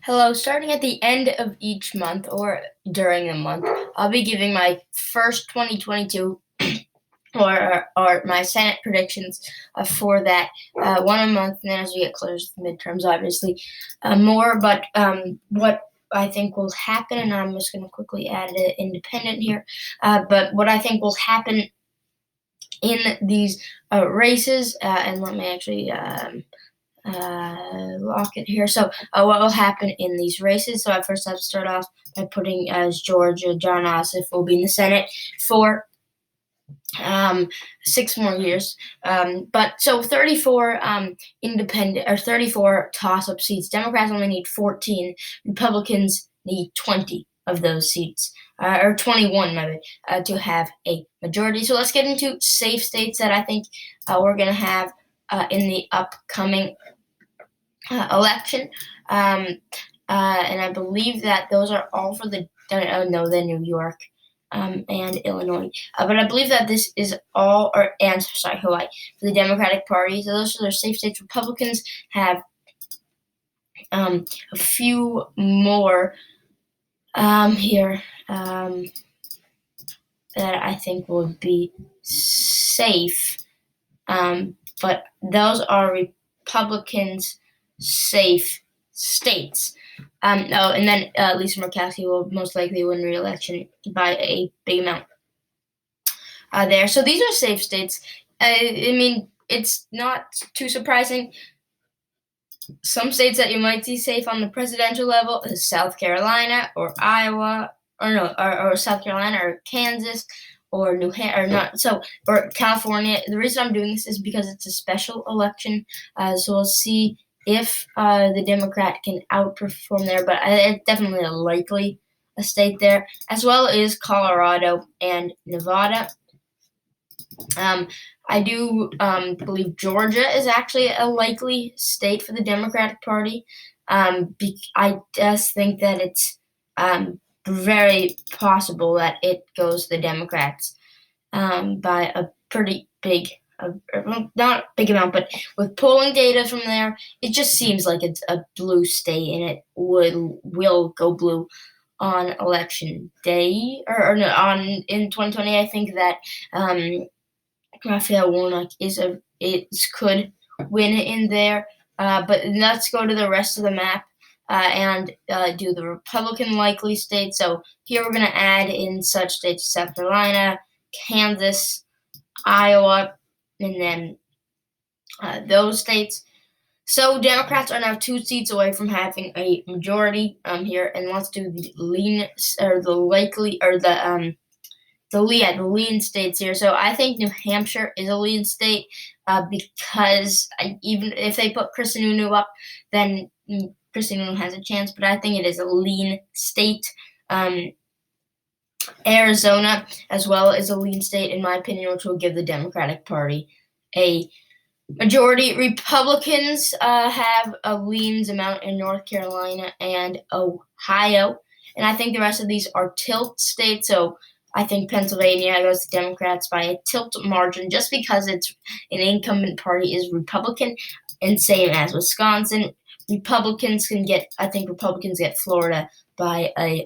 Hello, starting at the end of each month or during the month, I'll be giving my first 2022 or my Senate predictions for that one a month, and then as we get closer to the midterms, obviously more. But what I think will happen, and I'm just going to quickly add an independent here, but what I think will happen in these races, and let me actually lock it here. So what will happen in these races? So I first have to start off by putting as Georgia, Jon Ossoff will be in the Senate for 6 more years. But so 34 independent or 34 toss-up seats. Democrats only need 14. Republicans need 20 of those seats, or 21 maybe, to have a majority. So let's get into safe states that I think we're going to have in the upcoming election. And I believe that those are all for the New York and Illinois. But I believe that this is all, Hawaii for the Democratic Party. So those are their safe states. Republicans have a few more here that I think will be safe. But those are Republicans' safe states. And then Lisa Murkowski will most likely win re-election by a big amount there. So these are safe states. I mean, it's not too surprising. Some states that you might see safe on the presidential level is South Carolina or Iowa, or South Carolina or Kansas or or California. The reason I'm doing this is because it's a special election, so we'll see if the Democrat can outperform there, but it's definitely a state there, as well as Colorado and Nevada. I do believe Georgia is actually a likely state for the Democratic Party. I just think that it's very possible that it goes to the Democrats by a pretty big, not a big amount, but with polling data from there, it just seems like it's a blue state, and it will go blue on election day, in 2020. I think that Raphael Warnock could win in there. But let's go to the rest of the map and do the Republican likely states. So here we're going to add in such states as South Carolina, Kansas, Iowa, and then those states. So Democrats are now 2 seats away from having a majority here, and let's do the lean states here. So I think New Hampshire is a lean state because even if they put Chris Sununu up, then Chris Sununu has a chance. But I think it is a lean state. Arizona, as well, is a lean state, in my opinion, which will give the Democratic Party a majority. Republicans have a leans amount in North Carolina and Ohio. And I think the rest of these are tilt states. So I think Pennsylvania goes to Democrats by a tilt margin just because it's an incumbent party is Republican, and same as Wisconsin. Republicans get Florida by a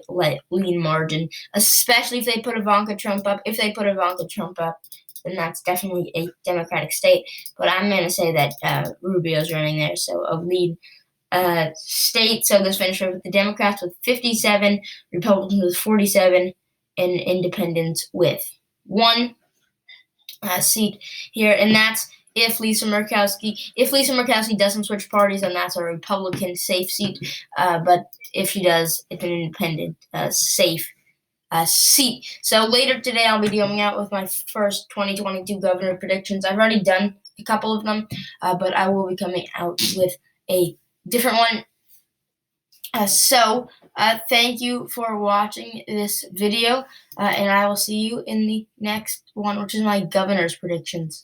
lean margin, especially if they put Ivanka Trump up. If they put Ivanka Trump up, then that's definitely a Democratic state. But I'm going to say that Rubio's running there, so a lead state. So let's finish with the Democrats with 57, Republicans with 47, and Independents with 1 seat here. And that's if Lisa Murkowski doesn't switch parties, then that's a Republican safe seat. But if she does, it's an independent safe seat. So later today, I'll be coming out with my first 2022 governor predictions. I've already done a couple of them, but I will be coming out with a different one. So thank you for watching this video, and I will see you in the next one, which is my governor's predictions.